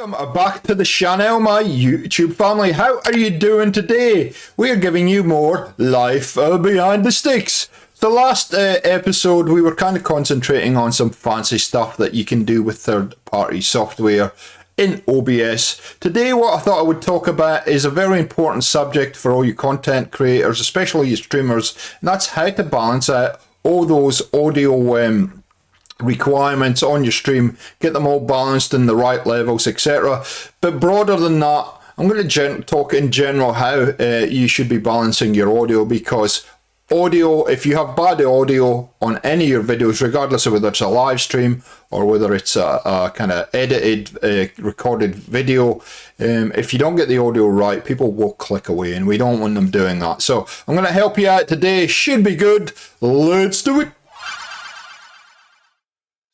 Welcome back to the channel, my YouTube family. How are you doing today? We are giving you more life behind the sticks. The last episode we were kind of concentrating on some fancy stuff that you can do with third-party software in OBS. Today what I thought I would talk about is a very important subject for all you content creators, especially you streamers, and that's how to balance out all those audio requirements on your stream, get them all balanced in the right levels, etc. But broader than that, I'm going to talk in general how you should be balancing your audio, because audio, if you have bad audio on any of your videos, regardless of whether it's a live stream or whether it's a kind of edited recorded video, if you don't get the audio right, people will click away, and we don't want them doing that. So I'm going to help you out today. Should be good. Let's do it.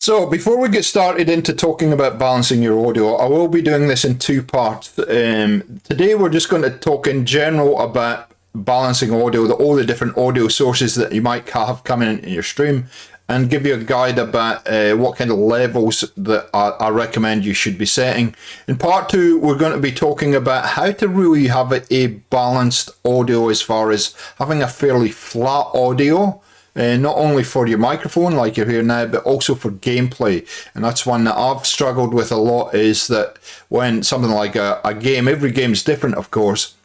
So before we get started into talking about balancing your audio, I will be doing this in two parts. Today we're just going to talk in general about balancing audio, all the different audio sources that you might have coming into your stream, and give you a guide about what kind of levels that I recommend you should be setting. In part two, we're going to be talking about how to really have a balanced audio, as far as having a fairly flat audio. Not only for your microphone like you're here now, but also for gameplay. And that's one that I've struggled with a lot, is that when something like a game, every game's different of course,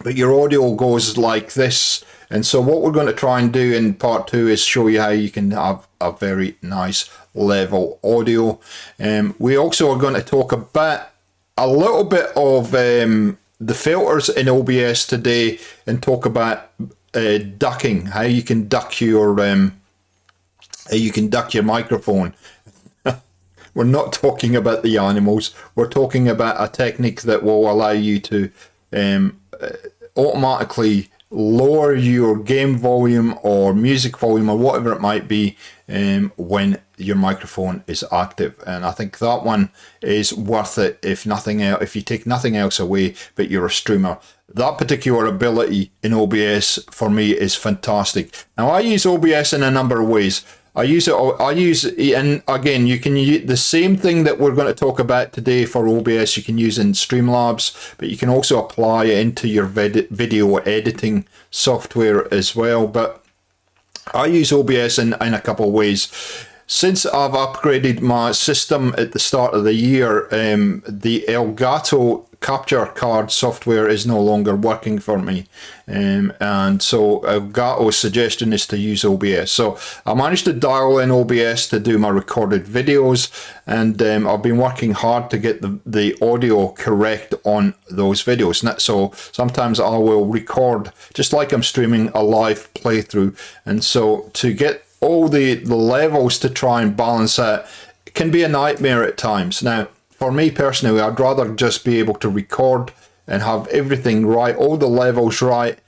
but your audio goes like this. And so what we're going to try and do in part two is show you how you can have a very nice level audio. We also are going to talk about a little bit of the filters in OBS today, and talk about ducking, how you can duck your microphone. We're not talking about the animals. We're talking about a technique that will allow you to automatically lower your game volume or music volume or whatever it might be when your microphone is active. And I think that one is worth it, if nothing else, if you take nothing else away, but you're a streamer. That particular ability in OBS for me is fantastic. Now I use OBS in a number of ways. I use it, and again, you can use the same thing that we're going to talk about today for OBS. You can use in Streamlabs, but you can also apply it into your video editing software as well. But I use OBS in a couple of ways. Since I've upgraded my system at the start of the year, the Elgato capture card software is no longer working for me, and so Elgato's suggestion is to use OBS. So I managed to dial in OBS to do my recorded videos, and I've been working hard to get the audio correct on those videos. So sometimes I will record just like I'm streaming a live playthrough, and so to get all the levels to try and balance out, it can be a nightmare at times. Now for me personally, I'd rather just be able to record and have everything right, all the levels right,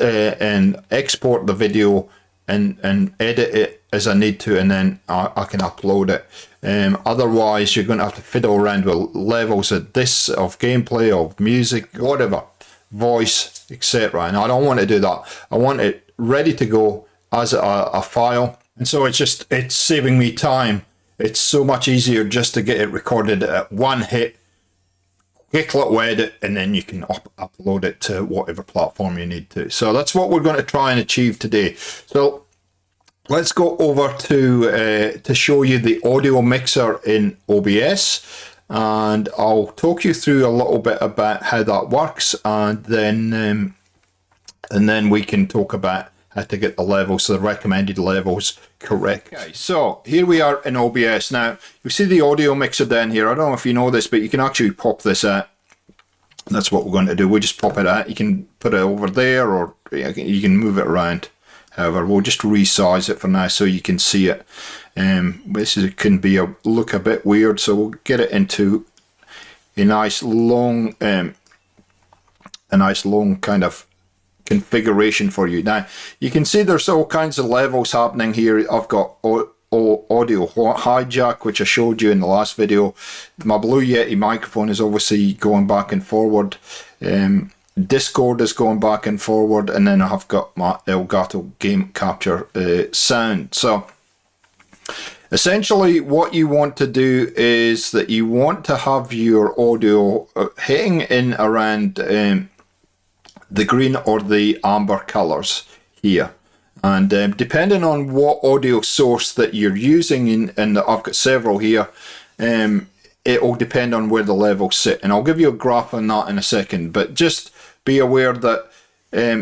and export the video and edit it as I need to, and then I can upload it. Otherwise, you're going to have to fiddle around with levels of this, of gameplay, of music, whatever, voice, etc. And I don't want to do that. I want it ready to go as a file, and so it's saving me time. It's so much easier just to get it recorded at one hit, quick little edit, and then you can upload it to whatever platform you need to. So that's what we're going to try and achieve today. So let's go over to show you the audio mixer in OBS, and I'll talk you through a little bit about how that works, and then we can talk about how to get the levels, the recommended levels, correct. Okay, so here we are in OBS. Now you see the audio mixer down here. I don't know if you know this, but you can actually pop this out. That's what we're going to do. We just pop it out. You can put it over there, or you can move it around. However, we'll just resize it for now so you can see it. This can look a bit weird, so we'll get it into a nice long kind of configuration for you. Now you can see there's all kinds of levels happening here. I've got audio hijack, which I showed you in the last video. My Blue Yeti microphone is obviously going back and forward. Discord is going back and forward, and then I've got my Elgato game capture sound. So Essentially, what you want to do is that you want to have your audio hitting in around the green or the amber colors here. And depending on what audio source that you're using, and I've got several here, it will depend on where the levels sit. And I'll give you a graph on that in a second, but just be aware that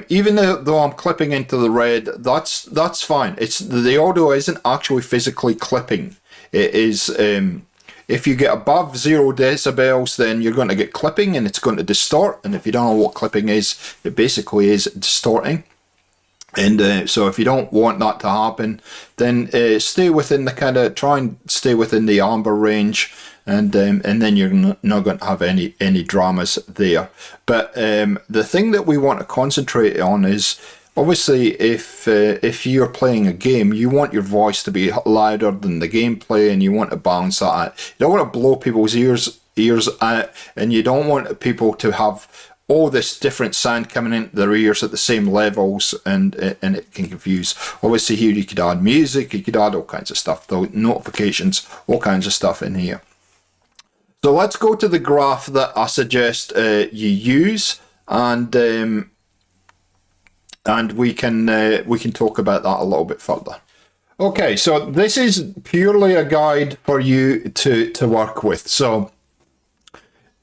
even though I'm clipping into the red, that's fine. It's the audio isn't actually physically clipping. It is if you get above 0 decibels, then you're going to get clipping and it's going to distort. And if you don't know what clipping is, it basically is distorting. And so if you don't want that to happen, then stay within the try and stay within the amber range, and then you're not going to have any dramas there. But the thing that we want to concentrate on is, obviously, if you're playing a game, you want your voice to be louder than the gameplay, and you want to balance that out. You don't want to blow people's ears out, and you don't want people to have all this different sound coming into their ears at the same levels, and it can confuse. Obviously here you could add music, you could add all kinds of stuff, though, notifications, all kinds of stuff in here. So let's go to the graph that I suggest you use, and we can talk about that a little bit further. Okay, so this is purely a guide for you to work with. So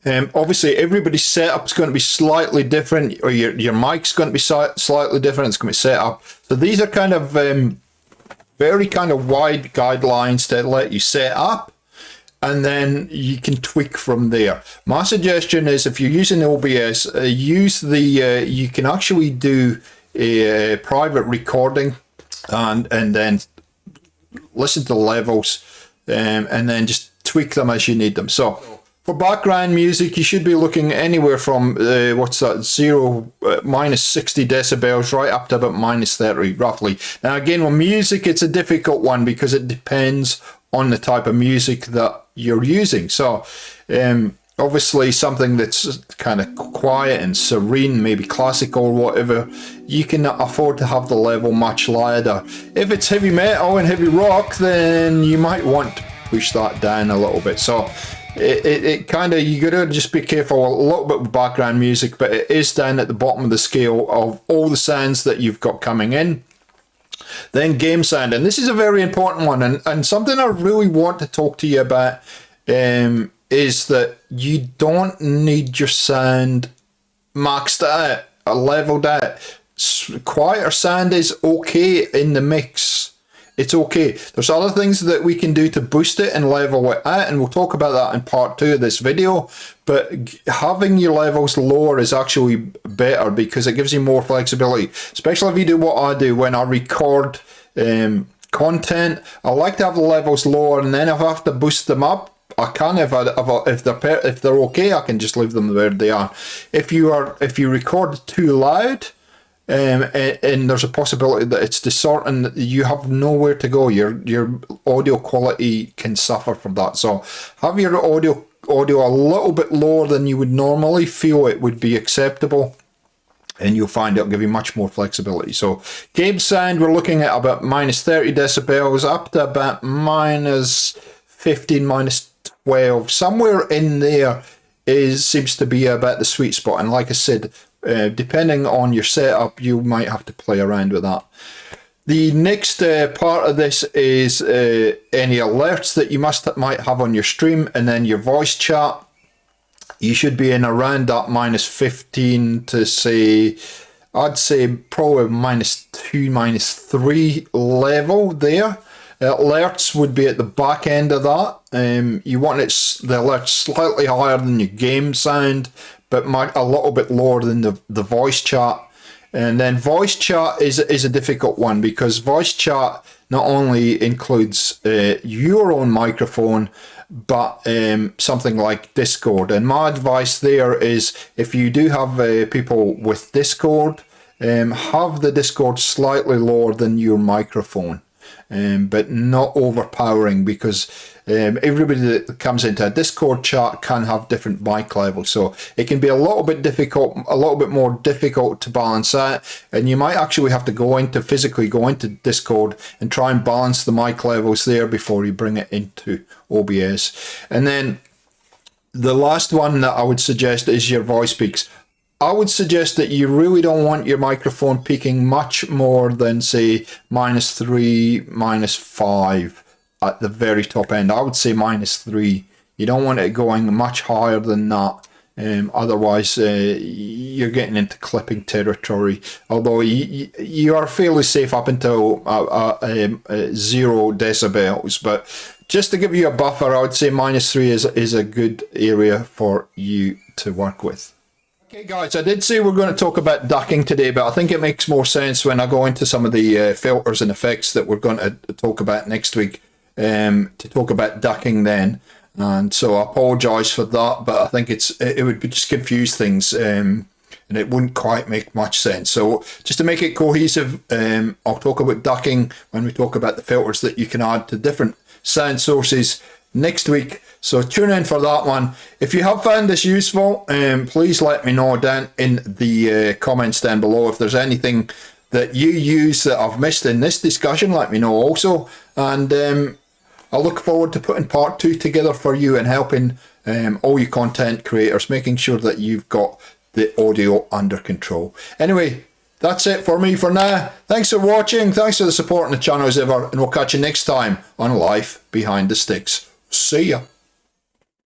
obviously everybody's setup is going to be slightly different, or your mic's going to be slightly different. It's going to be set up. So these are kind of very kind of wide guidelines to let you set up, and then you can tweak from there. My suggestion is, if you're using OBS, use the you can actually do a private recording and then listen to the levels, and then just tweak them as you need them. So for background music, you should be looking anywhere from what's that, minus 60 decibels right up to about minus 30 roughly. Now again, with music, it's a difficult one because it depends on the type of music that you're using. So obviously something that's kind of quiet and serene, maybe classical or whatever, you can afford to have the level much louder. If it's heavy metal and heavy rock, then you might want to push that down a little bit. So it kind of, you gotta just be careful a little bit with background music, but it is down at the bottom of the scale of all the sounds that you've got coming in. Then game sound, and this is a very important one, and something I really want to talk to you about is that you don't need your sound maxed out or leveled out. Quieter sound is okay in the mix. It's okay. There's other things that we can do to boost it and level it out, and we'll talk about that in part 2 of this video. But having your levels lower is actually better because it gives you more flexibility, especially if you do what I do when I record content. I like to have the levels lower, and then if I have to boost them up, I can. If they're okay, I can just leave them where they are. If you record too loud, and there's a possibility that it's distorting, you have nowhere to go. Your audio quality can suffer from that. So have your audio a little bit lower than you would normally feel it would be acceptable, and you'll find it'll give you much more flexibility. So game sound, we're looking at about minus 30 decibels up to about minus 15, minus 12, somewhere in there seems to be about the sweet spot. And like I said, depending on your setup, you might have to play around with that. The next part of this is any alerts that you might have on your stream, and then your voice chat. You should be in around that minus 15 to say, I'd say probably minus 2, minus 3 level there. Alerts would be at the back end of that. You want the alerts slightly higher than your game sound, but a little bit lower than the voice chat. And then voice chat is a difficult one, because voice chat not only includes your own microphone, but something like Discord. And my advice there is, if you do have people with Discord, have the Discord slightly lower than your microphone. but not overpowering, because everybody that comes into a Discord chat can have different mic levels, so it can be a little bit difficult, a little bit more difficult to balance out, and you might actually have to physically go into Discord and try and balance the mic levels there before you bring it into OBS. And then the last one that I would suggest is your voice peaks. I would suggest that you really don't want your microphone peaking much more than, say, -3, -5 at the very top end. I would say -3. You don't want it going much higher than that. Otherwise, you're getting into clipping territory. Although you are fairly safe up until 0 decibels, but just to give you a buffer, I would say -3 is a good area for you to work with. Okay guys, I did say we're going to talk about ducking today, but I think it makes more sense when I go into some of the filters and effects that we're going to talk about next week, to talk about ducking then. And so I apologise for that, but I think it would just confuse things, and it wouldn't quite make much sense. So just to make it cohesive, I'll talk about ducking when we talk about the filters that you can add to different sound sources next week. So tune in for that one. If you have found this useful, please let me know down in the comments down below. If there's anything that you use that I've missed in this discussion, let me know also. And I look forward to putting part 2 together for you and helping all you content creators, making sure that you've got the audio under control. Anyway, that's it for me for now. Thanks for watching. Thanks for the support on the channel as ever. And we'll catch you next time on Life Behind the Sticks. See ya.